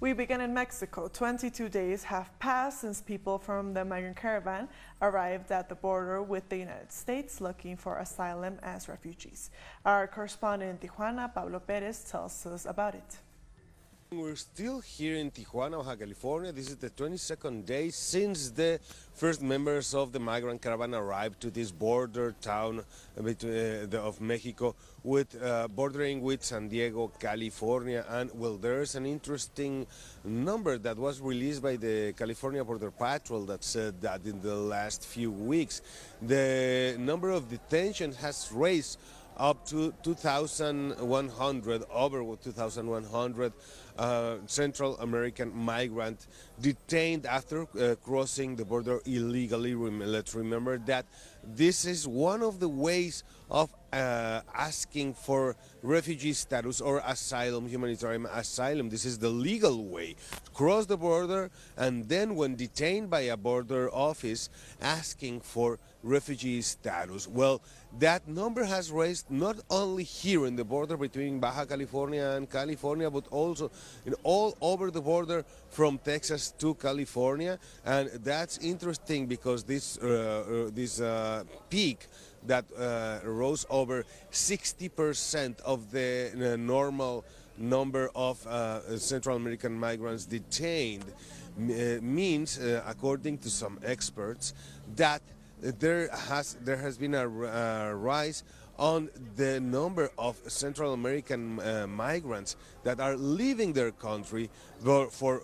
We begin in Mexico. 22 days have passed since people from the Migrant Caravan arrived at the border with the United States looking for asylum as refugees. Our correspondent in Tijuana, Pablo Perez, tells us about it. We're still here in Tijuana, Baja California. This is the 22nd day since the first members of the Migrant Caravan arrived to this border town of Mexico, bordering with San Diego, California. And well, there's an interesting number that was released by the California Border Patrol that said that in the last few weeks, the number of detentions has raised up to 2,100, over 2,100 Central American migrants detained after crossing the border illegally. Let's remember that this is one of the ways of asking for refugee status or asylum, humanitarian asylum. This is the legal way. Cross the border and then when detained by a border office asking for refugee status. Well, that number has raised not only here in the border between Baja California and California, but also in all over the border from Texas to California. And that's interesting because this peak that rose over 60% of the normal number of Central American migrants detained means, according to some experts, that there has been a rise on the number of Central American migrants that are leaving their country for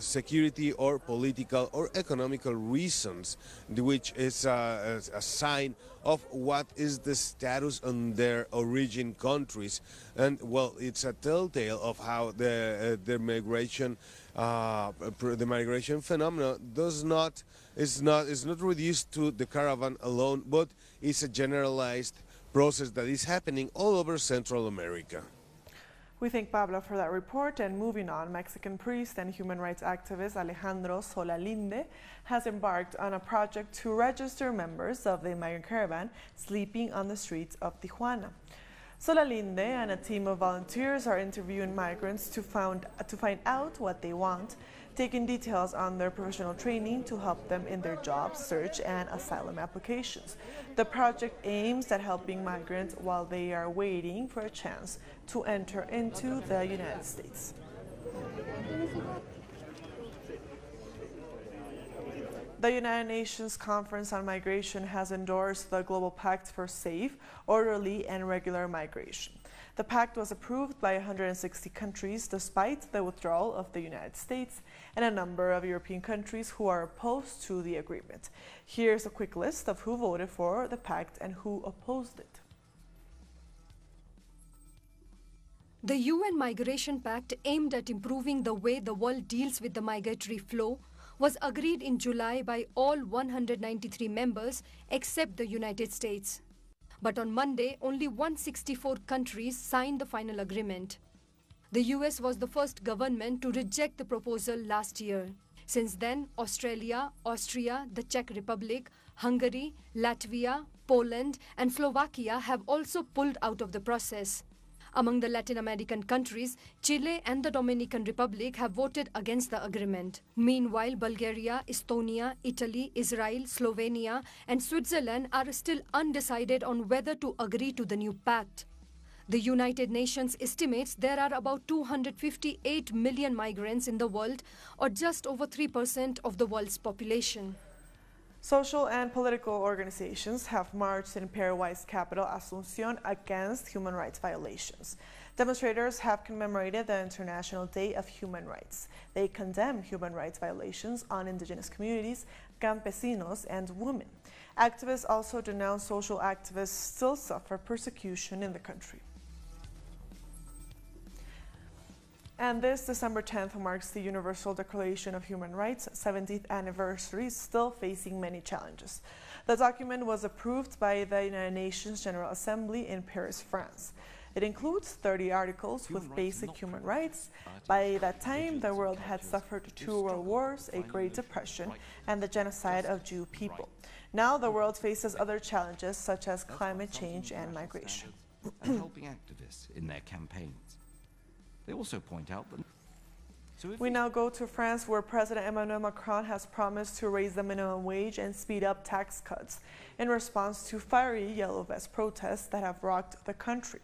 security or political or economical reasons, which is a sign of what is the status on their origin countries. And well, it's a telltale of how the migration phenomenon is not reduced to the caravan alone, but it's a generalized process that is happening all over Central America. We thank Pablo for that report. And moving on, Mexican priest and human rights activist Alejandro Solalinde has embarked on a project to register members of the Migrant Caravan sleeping on the streets of Tijuana. Solalinde and a team of volunteers are interviewing migrants to find out what they want, taking details on their professional training to help them in their job search and asylum applications. The project aims at helping migrants while they are waiting for a chance to enter into the United States. The United Nations Conference on Migration has endorsed the Global Pact for Safe, Orderly and Regular Migration. The pact was approved by 160 countries despite the withdrawal of the United States and a number of European countries who are opposed to the agreement. Here's a quick list of who voted for the pact and who opposed it. The UN Migration Pact, aimed at improving the way the world deals with the migratory flow, was agreed in July by all 193 members except the United States. But on Monday, only 164 countries signed the final agreement. The US was the first government to reject the proposal last year. Since then, Australia, Austria, the Czech Republic, Hungary, Latvia, Poland and Slovakia have also pulled out of the process. Among the Latin American countries, Chile and the Dominican Republic have voted against the agreement. Meanwhile, Bulgaria, Estonia, Italy, Israel, Slovenia and Switzerland are still undecided on whether to agree to the new pact. The United Nations estimates there are about 258 million migrants in the world, or just over 3% of the world's population. Social and political organizations have marched in Paraguay's capital, Asunción, against human rights violations. Demonstrators have commemorated the International Day of Human Rights. They condemn human rights violations on indigenous communities, campesinos, and women. Activists also denounce social activists still suffer persecution in the country. And this December 10th marks the Universal Declaration of Human Rights' 70th anniversary, still facing many challenges. The document was approved by the United Nations General Assembly in Paris, France. It includes 30 articles with basic human rights. By that time, the world had suffered 2 world wars, a Great Depression, and the genocide of Jew people. Now the world faces other challenges such as climate change and migration. And helping activists in their campaigns. They also point out that We now go to France, where President Emmanuel Macron has promised to raise the minimum wage and speed up tax cuts in response to fiery yellow vest protests that have rocked the country.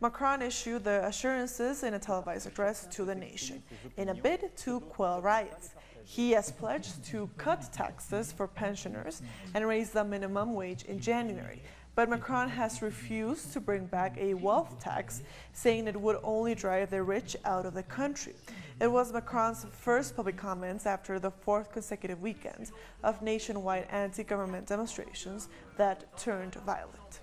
Macron issued the assurances in a televised address to the nation in a bid to quell riots. He has pledged to cut taxes for pensioners and raise the minimum wage in January. But Macron has refused to bring back a wealth tax, saying it would only drive the rich out of the country. It was Macron's first public comments after the fourth consecutive weekend of nationwide anti-government demonstrations that turned violent.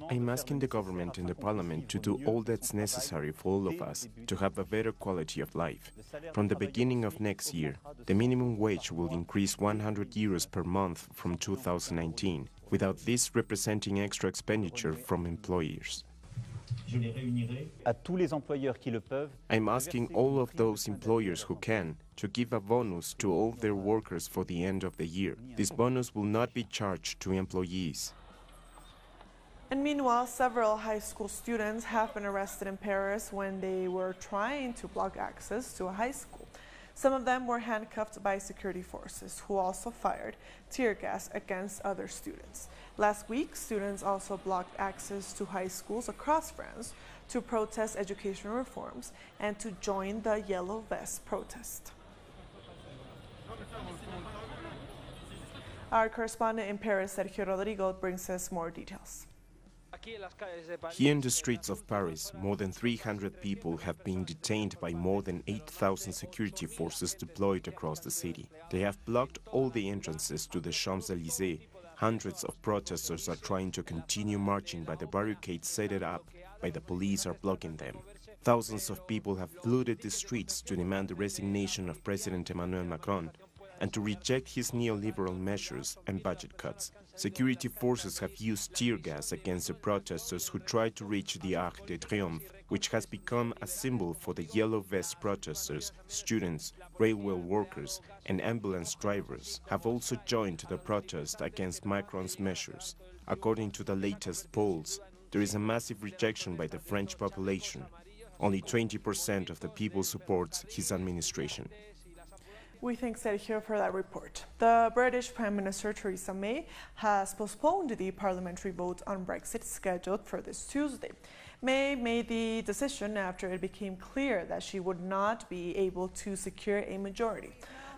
I'm asking the government and the parliament to do all that's necessary for all of us to have a better quality of life. From the beginning of next year, the minimum wage will increase 100 euros per month from 2019, without this representing extra expenditure from employers. I'm asking all of those employers who can to give a bonus to all their workers for the end of the year. This bonus will not be charged to employees. And meanwhile, several high school students have been arrested in Paris when they were trying to block access to a high school. Some of them were handcuffed by security forces, who also fired tear gas against other students. Last week, students also blocked access to high schools across France to protest educational reforms and to join the Yellow Vest protest. Our correspondent in Paris, Sergio Rodrigo, brings us more details. Here in the streets of Paris, more than 300 people have been detained by more than 8,000 security forces deployed across the city. They have blocked all the entrances to the Champs-Élysées. Hundreds of protesters are trying to continue marching, but the barricades set up by the police are blocking them. Thousands of people have flooded the streets to demand the resignation of President Emmanuel Macron and to reject his neoliberal measures and budget cuts. Security forces have used tear gas against the protesters who tried to reach the Arc de Triomphe, which has become a symbol for the Yellow Vest protesters. Students, railway workers and ambulance drivers have also joined the protest against Macron's measures. According to the latest polls, there is a massive rejection by the French population. Only 20% of the people supports his administration. We thank Sergio for that report. The British Prime Minister Theresa May has postponed the parliamentary vote on Brexit scheduled for this Tuesday. May made the decision after it became clear that she would not be able to secure a majority.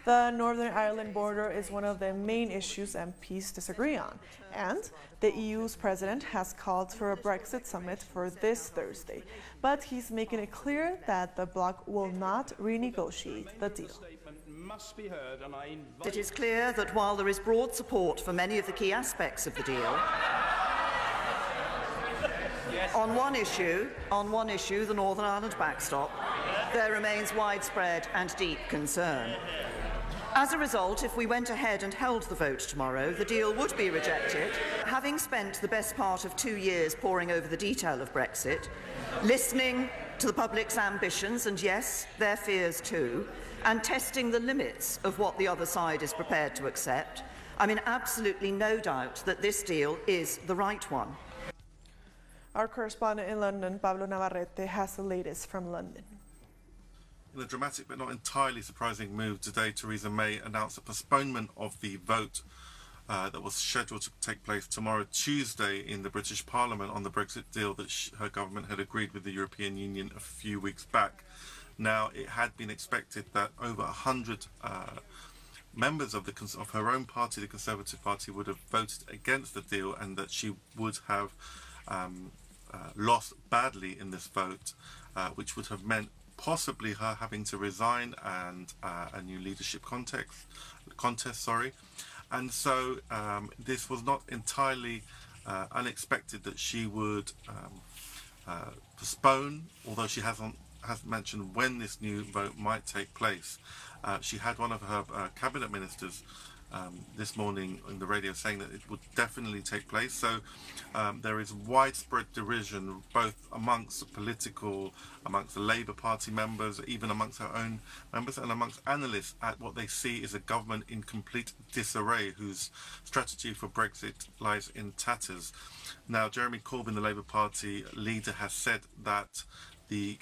The Northern Ireland border is one of the main issues MPs disagree on, and the EU's president has called for a Brexit summit for this Thursday. But he's making it clear that the bloc will not renegotiate the deal. It is clear that while there is broad support for many of the key aspects of the deal, on one issue, the Northern Ireland backstop, there remains widespread and deep concern. As a result, if we went ahead and held the vote tomorrow, the deal would be rejected. Having spent the best part of 2 years poring over the detail of Brexit, listening to the public's ambitions and, yes, their fears too, and testing the limits of what the other side is prepared to accept, I'm in absolutely no doubt that this deal is the right one. Our correspondent in London, Pablo Navarrete, has the latest from London. In a dramatic but not entirely surprising move today, Theresa May announced a postponement of the vote that was scheduled to take place tomorrow, Tuesday, in the British Parliament on the Brexit deal that her government had agreed with the European Union a few weeks back. Now, it had been expected that over 100 members of her own party, the Conservative Party, would have voted against the deal, and that she would have lost badly in this vote, which would have meant possibly her having to resign and a new leadership contest. And so this was not entirely unexpected that she would postpone, although she hasn't mentioned when this new vote might take place. She had one of her cabinet ministers this morning on the radio saying that it would definitely take place. So there is widespread derision both amongst the Labour Party members, even amongst her own members, and amongst analysts at what they see is a government in complete disarray whose strategy for Brexit lies in tatters. Now, Jeremy Corbyn, the Labour Party leader, has said that the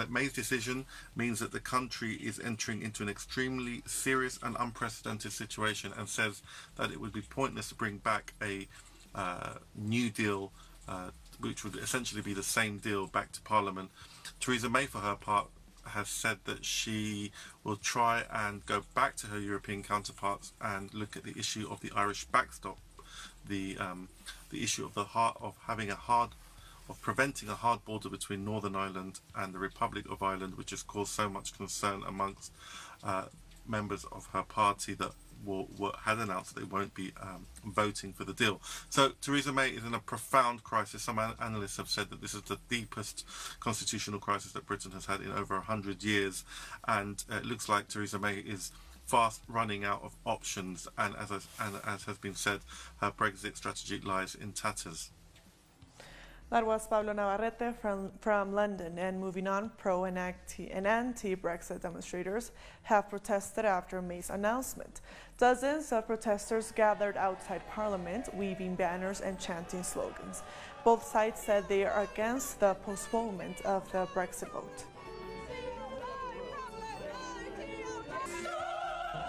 May's decision means that the country is entering into an extremely serious and unprecedented situation, and says that it would be pointless to bring back a new deal, which would essentially be the same deal, back to Parliament. Theresa May, for her part, has said that she will try and go back to her European counterparts and look at the issue of the Irish backstop, the issue of preventing a hard border between Northern Ireland and the Republic of Ireland, which has caused so much concern amongst members of her party that had announced that they won't be voting for the deal. So Theresa May is in a profound crisis. Some analysts have said that this is the deepest constitutional crisis that Britain has had in over 100 years, and it looks like Theresa May is fast running out of options, and as has been said, her Brexit strategy lies in tatters. That was Pablo Navarrete from London. And moving on, pro and anti-Brexit demonstrators have protested after May's announcement. Dozens of protesters gathered outside Parliament, waving banners and chanting slogans. Both sides said they are against the postponement of the Brexit vote.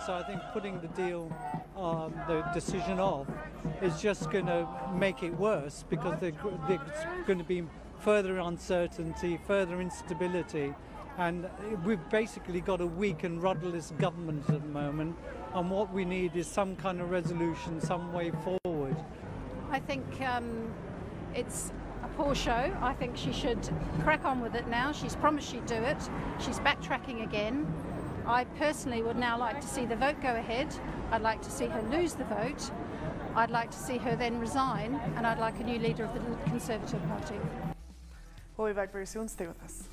So I think putting the deal, the decision off, is just going to make it worse, because there's going to be further uncertainty, further instability, and we've basically got a weak and rudderless government at the moment, and what we need is some kind of resolution, some way forward. I think it's a poor show. I think she should crack on with it now. She's promised she'd do it. She's backtracking again. I personally would now like to see the vote go ahead. I'd like to see her lose the vote. I'd like to see her then resign, and I'd like a new leader of the Conservative Party. We'll be back very soon. Stay with us.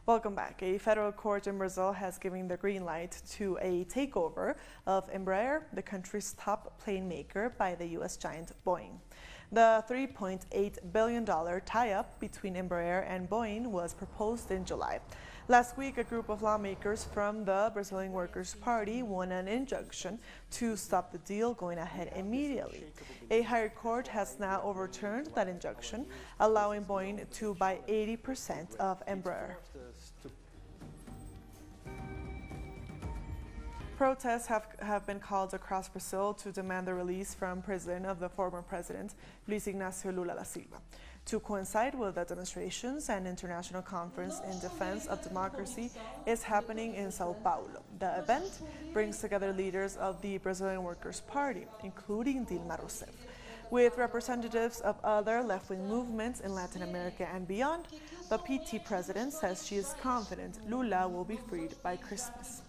Welcome back. A federal court in Brazil has given the green light to a takeover of Embraer, the country's top plane maker, by the U.S. giant Boeing. The $3.8 billion tie-up between Embraer and Boeing was proposed in July. Last week, a group of lawmakers from the Brazilian Workers' Party won an injunction to stop the deal going ahead immediately. A higher court has now overturned that injunction, allowing Boeing to buy 80% of Embraer. Protests have been called across Brazil to demand the release from prison of the former president, Luiz Inácio Lula da Silva. To coincide with the demonstrations, an international conference in defense of democracy is happening in Sao Paulo. The event brings together leaders of the Brazilian Workers' Party, including Dilma Rousseff. With representatives of other left-wing movements in Latin America and beyond, the PT president says she is confident Lula will be freed by Christmas.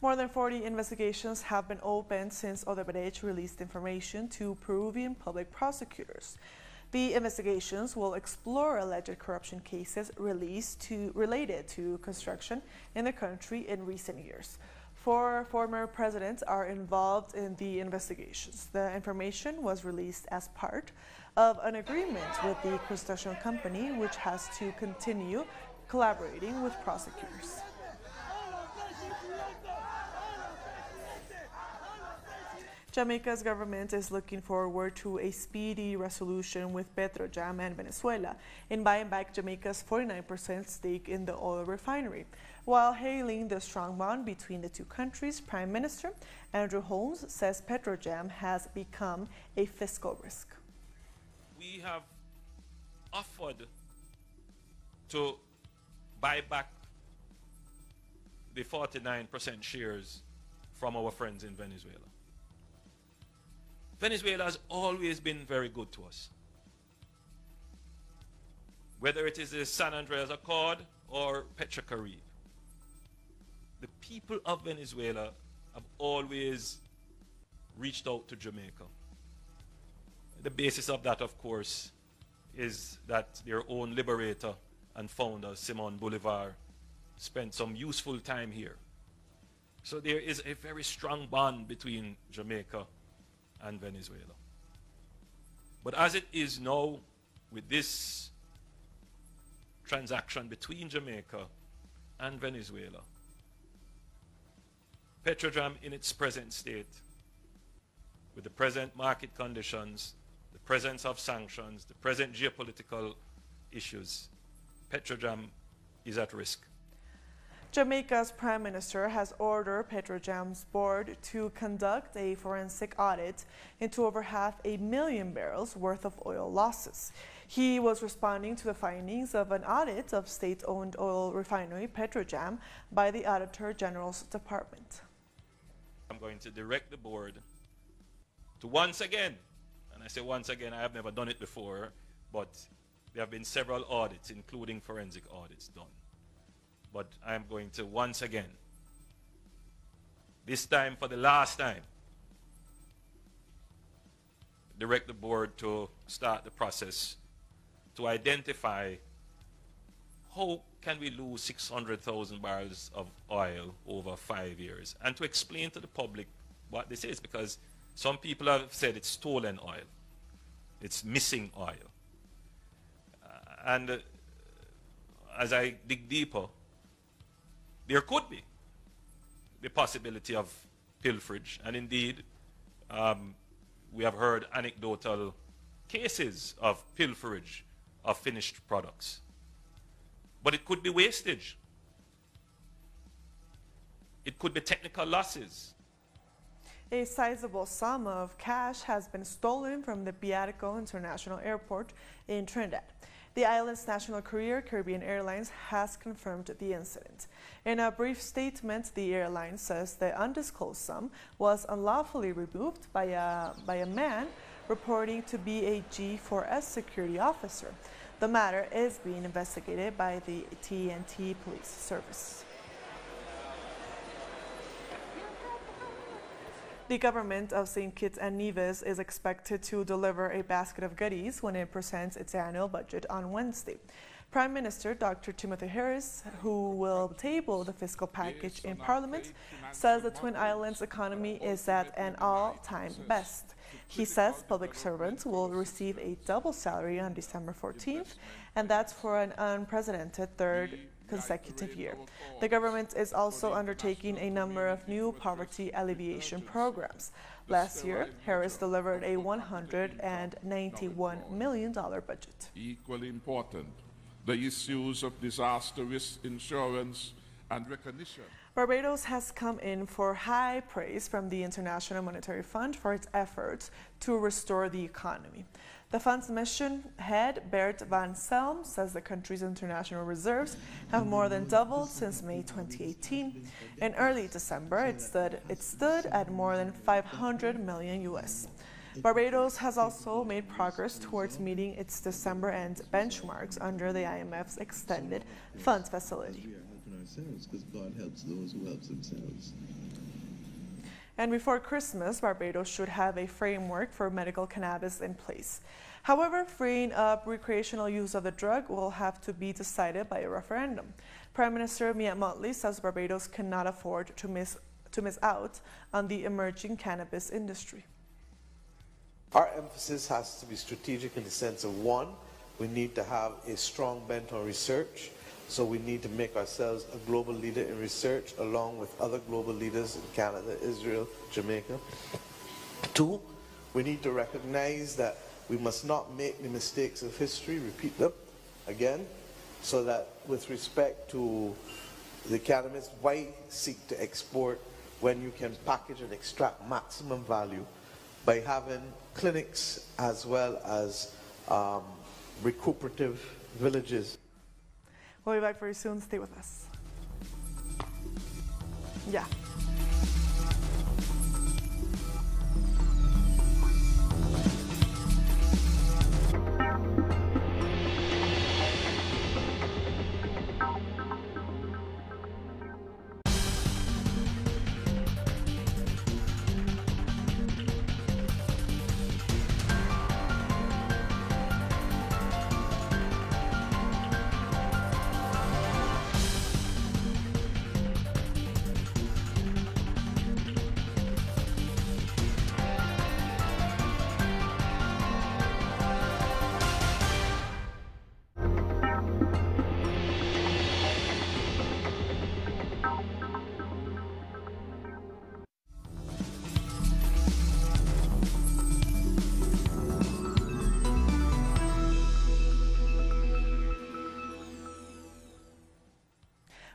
More than 40 investigations have been opened since Odebrecht released information to Peruvian public prosecutors. The investigations will explore alleged corruption cases related to construction in the country in recent years. 4 former presidents are involved in the investigations. The information was released as part of an agreement with the construction company, which has to continue collaborating with prosecutors. Jamaica's government is looking forward to a speedy resolution with Petrojam and Venezuela in buying back Jamaica's 49% stake in the oil refinery. While hailing the strong bond between the two countries, Prime Minister Andrew Holmes says Petrojam has become a fiscal risk. We have offered to buy back the 49% shares from our friends in Venezuela. Venezuela has always been very good to us. Whether it is the San Andreas Accord or Petrocaribe. The people of Venezuela have always reached out to Jamaica. The basis of that, of course, is that their own liberator and founder, Simon Bolivar, spent some useful time here. So there is a very strong bond between Jamaica and Venezuela. But as it is now, with this transaction between Jamaica and Venezuela, Petrojam in its present state, with the present market conditions, the presence of sanctions, the present geopolitical issues, Petrojam is at risk. Jamaica's Prime Minister has ordered Petrojam's board to conduct a forensic audit into over 500,000 barrels worth of oil losses. He was responding to the findings of an audit of state-owned oil refinery Petrojam by the Auditor General's Department. I'm going to direct the board to once again, and I say once again, I have never done it before, but there have been several audits, including forensic audits, done. But I am going to once again, this time for the last time, direct the board to start the process to identify how can we lose 600,000 barrels of oil over 5 years, and to explain to the public what this is, because some people have said it's stolen oil, it's missing oil. As I dig deeper, there could be the possibility of pilferage, and indeed we have heard anecdotal cases of pilferage of finished products. But it could be wastage. It could be technical losses. A sizable sum of cash has been stolen from the Piarco International Airport in Trinidad. The island's national carrier, Caribbean Airlines, has confirmed the incident. In a brief statement, the airline says the undisclosed sum was unlawfully removed by a man reporting to be a G4S security officer. The matter is being investigated by the TNT Police Service. The government of St. Kitts and Nevis is expected to deliver a basket of goodies when it presents its annual budget on Wednesday. Prime Minister Dr. Timothy Harris, who will table the fiscal package in Parliament, says the Twin Islands economy is at an all-time best. He says public servants will receive a double salary on December 14th, and that's for an unprecedented third consecutive year. The government is also undertaking a number of new poverty alleviation programs. Last year, Harris delivered a $191 million budget. Equally important, the issues of disaster risk insurance and recognition. Barbados has come in for high praise from the International Monetary Fund for its efforts to restore the economy. The fund's mission head, Bert van Selm, says the country's international reserves have more than doubled since May 2018. In early December, it stood at more than 500 million US. Barbados has also made progress towards meeting its December end benchmarks under the IMF's extended funds facility. Because God helps those who help themselves. And before Christmas, Barbados should have a framework for medical cannabis in place. However, freeing up recreational use of the drug will have to be decided by a referendum. Prime Minister Miat Motley says Barbados cannot afford to miss out on the emerging cannabis industry. Our emphasis has to be strategic in the sense of, one, we need to have a strong bent on research. So we need to make ourselves a global leader in research along with other global leaders in Canada, Israel, Jamaica. Two, we need to recognize that we must not make the mistakes of history, repeat them again, so that with respect to the cannabis, why seek to export when you can package and extract maximum value by having clinics as well as recuperative villages. We'll be back very soon. Stay with us. Yeah.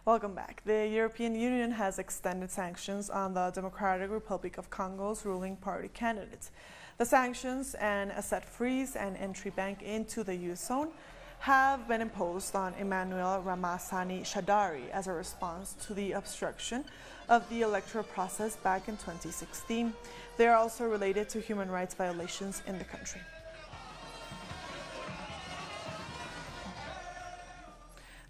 Welcome back. The European Union has extended sanctions on the Democratic Republic of Congo's ruling party candidates. The sanctions and asset freeze and entry ban into the U.S. zone have been imposed on Emmanuel Ramazani Shadary as a response to the obstruction of the electoral process back in 2016. They are also related to human rights violations in the country.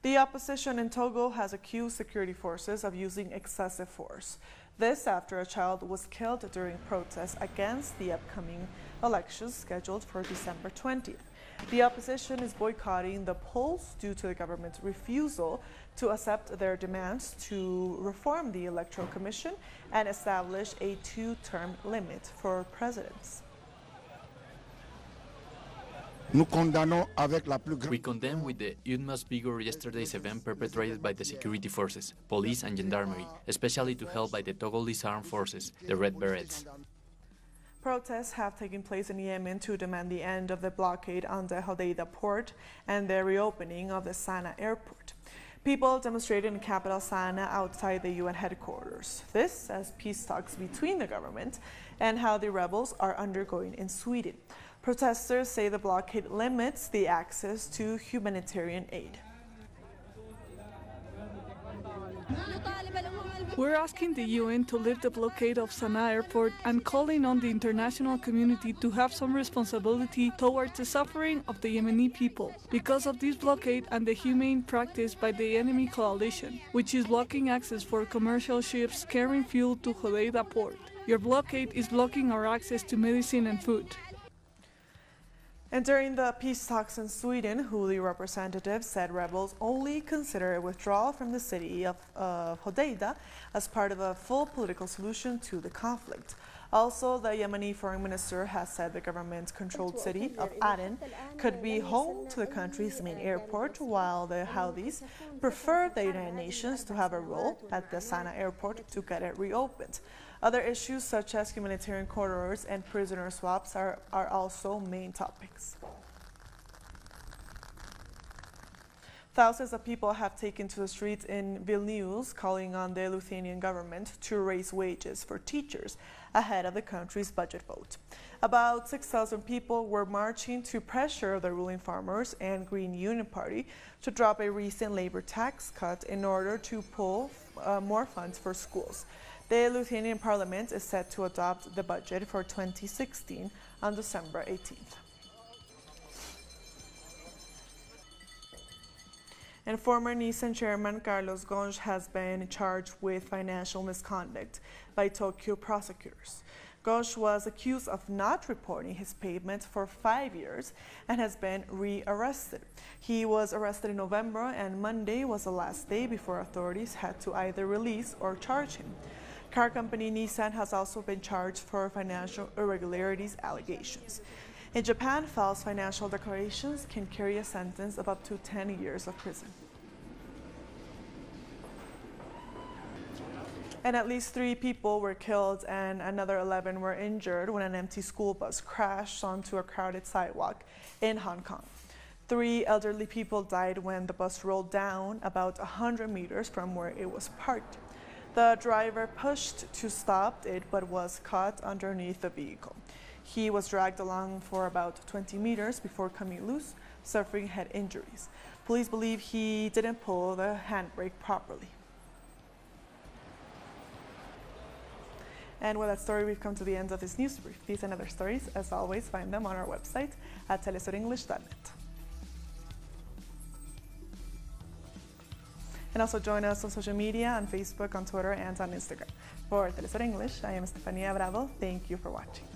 The opposition in Togo has accused security forces of using excessive force. This after a child was killed during protests against the upcoming elections scheduled for December 20th. The opposition is boycotting the polls due to the government's refusal to accept their demands to reform the Electoral Commission and establish a two-term limit for presidents. We condemn with the utmost vigor yesterday's event perpetrated by the security forces, police and gendarmerie, especially to help by the Togolese armed forces, the Red Berets. Protests have taken place in Yemen to demand the end of the blockade on the Hodeida port and the reopening of the Sana'a airport. People demonstrated in capital Sana'a outside the UN headquarters. This as peace talks between the government and how the rebels are undergoing in Sweden. Protesters say the blockade limits the access to humanitarian aid. We're asking the UN to lift the blockade of Sana'a airport and calling on the international community to have some responsibility towards the suffering of the Yemeni people because of this blockade and the humane practice by the enemy coalition, which is blocking access for commercial ships carrying fuel to Hodeida port. Your blockade is blocking our access to medicine and food. And during the peace talks in Sweden, Huli representatives said rebels only consider a withdrawal from the city of Hodeida as part of a full political solution to the conflict. Also, the Yemeni foreign minister has said the government-controlled city of Aden could be home to the country's main airport, while the Houthis prefer the United Nations to have a role at the Sana'a airport to get it reopened. Other issues such as humanitarian corridors and prisoner swaps are also main topics. Thousands of people have taken to the streets in Vilnius calling on the Lithuanian government to raise wages for teachers ahead of the country's budget vote. About 6,000 people were marching to pressure the ruling Farmers and Green Union Party to drop a recent labor tax cut in order to pull more funds for schools. The Lithuanian parliament is set to adopt the budget for 2016 on December 18th. And former Nissan chairman Carlos Ghosn has been charged with financial misconduct by Tokyo prosecutors. Ghosn was accused of not reporting his payments for 5 years and has been re-arrested. He was arrested in November, and Monday was the last day before authorities had to either release or charge him. Car company Nissan has also been charged for financial irregularities allegations. In Japan, false financial declarations can carry a sentence of up to 10 years of prison. And at least 3 people were killed and another 11 were injured when an empty school bus crashed onto a crowded sidewalk in Hong Kong. 3 elderly people died when the bus rolled down about 100 meters from where it was parked. The driver pushed to stop it but was caught underneath the vehicle. He was dragged along for about 20 meters before coming loose, suffering head injuries. Police believe he didn't pull the handbrake properly. And with that story, we've come to the end of this news brief. These and other stories, as always, find them on our website at telesurenglish.net. And also join us on social media, on Facebook, on Twitter, and on Instagram. For Telesur English, I am Estefania Bravo. Thank you for watching.